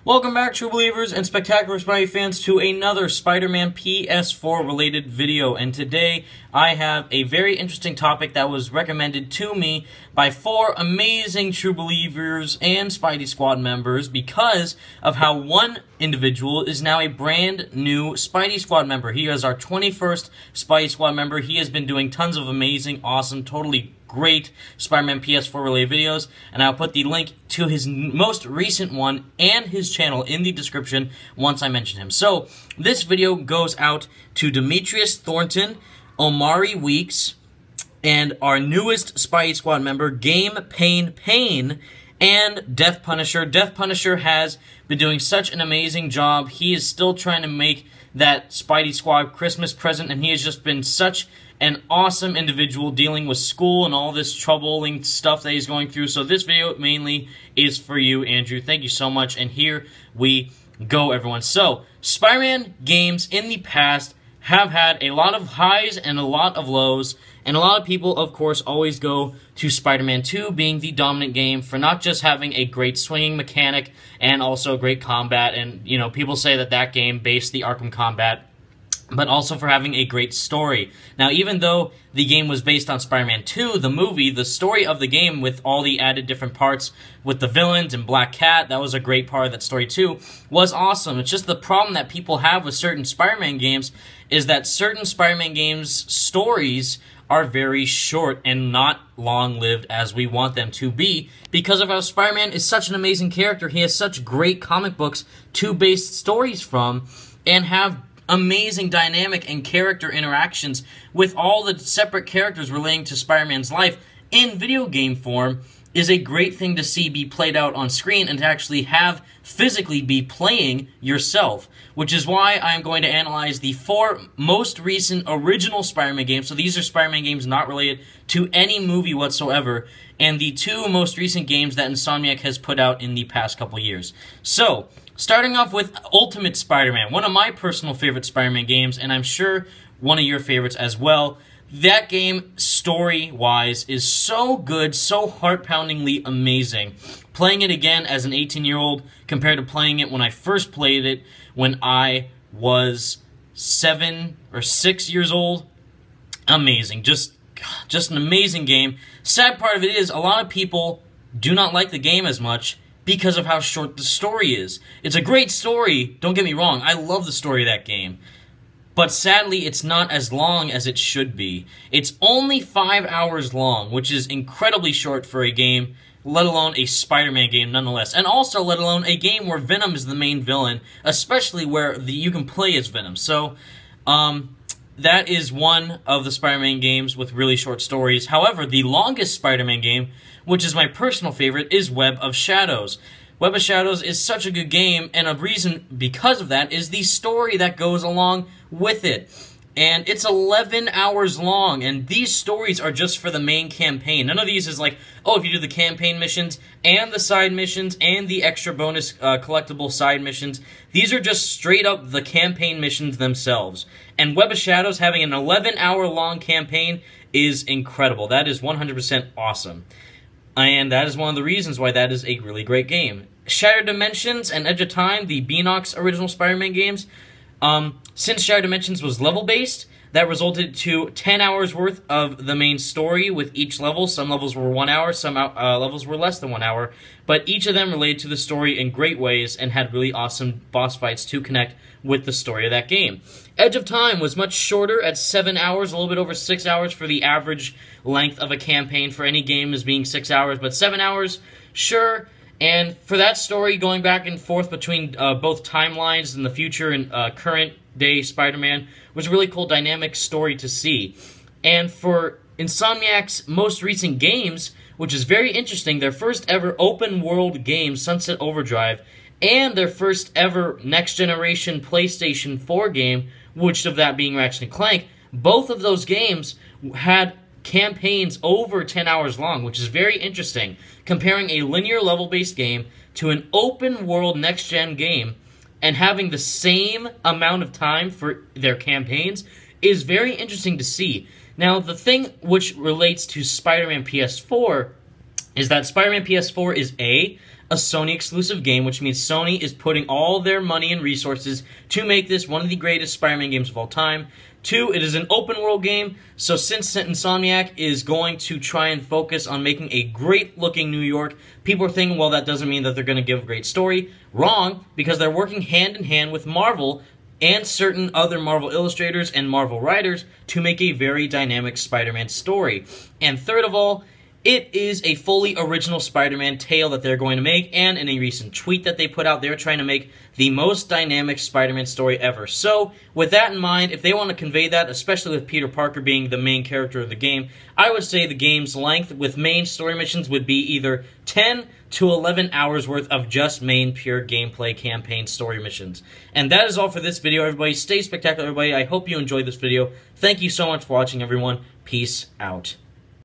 Welcome back, true believers and spectacular Spidey fans, to another Spider-Man PS4 related video. And today I have a very interesting topic that was recommended to me by 4 amazing true believers and Spidey Squad members because of how one individual is now a brand new Spidey Squad member. He is our 21st Spidey Squad member. He has been doing tons of amazing, awesome, totally great Spider-Man PS4 related videos, and I'll put the link to his most recent one and his channel in the description once I mention him. So, this video goes out to Demetrius Thornton, Omari Weeks, and our newest Spidey Squad member, Game Payne, and Death Punisher. Death Punisher has been doing such an amazing job. He is still trying to make that Spidey Squad Christmas present, and he has just been such an awesome individual dealing with school and all this troubling stuff that he's going through. So this video mainly is for you, Andrew. Thank you so much, and here we go, everyone. So, Spider-Man games in the past have had a lot of highs and a lot of lows, and a lot of people, of course, always go to Spider-Man 2 being the dominant game for not just having a great swinging mechanic and also great combat, and, you know, people say that that game based the Arkham combat, but also for having a great story. Now, even though the game was based on Spider-Man 2, the movie, the story of the game with all the added different parts with the villains and Black Cat, that was a great part of that story too, was awesome. It's just the problem that people have with certain Spider-Man games is that certain Spider-Man games' stories are very short and not long-lived as we want them to be because of how Spider-Man is such an amazing character. He has such great comic books to base stories from and have amazing dynamic and character interactions with all the separate characters relating to Spider-Man's life in video game form is a great thing to see be played out on screen and to actually have physically be playing yourself, which is why I'm going to analyze the 4 most recent original Spider-Man games. So these are Spider-Man games not related to any movie whatsoever, and the 2 most recent games that Insomniac has put out in the past couple years. So, starting off with Ultimate Spider-Man, one of my personal favorite Spider-Man games, and I'm sure one of your favorites as well. That game, story-wise, is so good, so heart-poundingly amazing. Playing it again as an 18-year-old compared to playing it when I first played it when I was 7 or 6 years old, amazing. Just an amazing game. Sad part of it is a lot of people do not like the game as much because of how short the story is. It's a great story, don't get me wrong. I love the story of that game. But sadly, it's not as long as it should be. It's only 5 hours long, which is incredibly short for a game, let alone a Spider-Man game nonetheless. And also, let alone a game where Venom is the main villain, especially where you can play as Venom. So, that is one of the Spider-Man games with really short stories. However, the longest Spider-Man game, which is my personal favorite, is Web of Shadows. Web of Shadows is such a good game, and a reason because of that is the story that goes along with it. And it's 11 hours long, and these stories are just for the main campaign. None of these is like, oh, if you do the campaign missions, and the side missions, and the extra bonus collectible side missions, these are just straight up the campaign missions themselves. And Web of Shadows having an 11-hour long campaign is incredible. That is 100% awesome. And that is one of the reasons why that is a really great game. Shattered Dimensions and Edge of Time, the Beanox original Spider-Man games, since Shattered Dimensions was level-based, that resulted to 10 hours worth of the main story with each level. Some levels were 1 hour, some levels were less than 1 hour, but each of them related to the story in great ways and had really awesome boss fights to connect with the story of that game. Edge of Time was much shorter at 7 hours, a little bit over 6 hours for the average length of a campaign for any game as being 6 hours, but 7 hours, sure. And for that story, going back and forth between both timelines in the future and current-day Spider-Man was a really cool dynamic story to see. And for Insomniac's most recent games, which is very interesting, their first ever open-world game, Sunset Overdrive, and their first ever next-generation PlayStation 4 game, which of that being Ratchet & Clank, both of those games had campaigns over 10 hours long, which is very interesting. Comparing a linear level-based game to an open-world next-gen game and having the same amount of time for their campaigns is very interesting to see. Now, the thing which relates to Spider-Man PS4 is that Spider-Man PS4 is a Sony exclusive game, which means Sony is putting all their money and resources to make this one of the greatest Spider-Man games of all time. 2, it is an open world game, so since Insomniac is going to try and focus on making a great looking New York, people are thinking, well, that doesn't mean that they're going to give a great story. Wrong, because they're working hand in hand with Marvel and certain other Marvel illustrators and Marvel writers to make a very dynamic Spider-Man story. And third of all, it is a fully original Spider-Man tale that they're going to make, and in a recent tweet that they put out, they're trying to make the most dynamic Spider-Man story ever. So, with that in mind, if they want to convey that, especially with Peter Parker being the main character of the game, I would say the game's length with main story missions would be either 10 to 11 hours worth of just main pure gameplay campaign story missions. And that is all for this video, everybody. Stay spectacular, everybody. I hope you enjoyed this video. Thank you so much for watching, everyone. Peace out.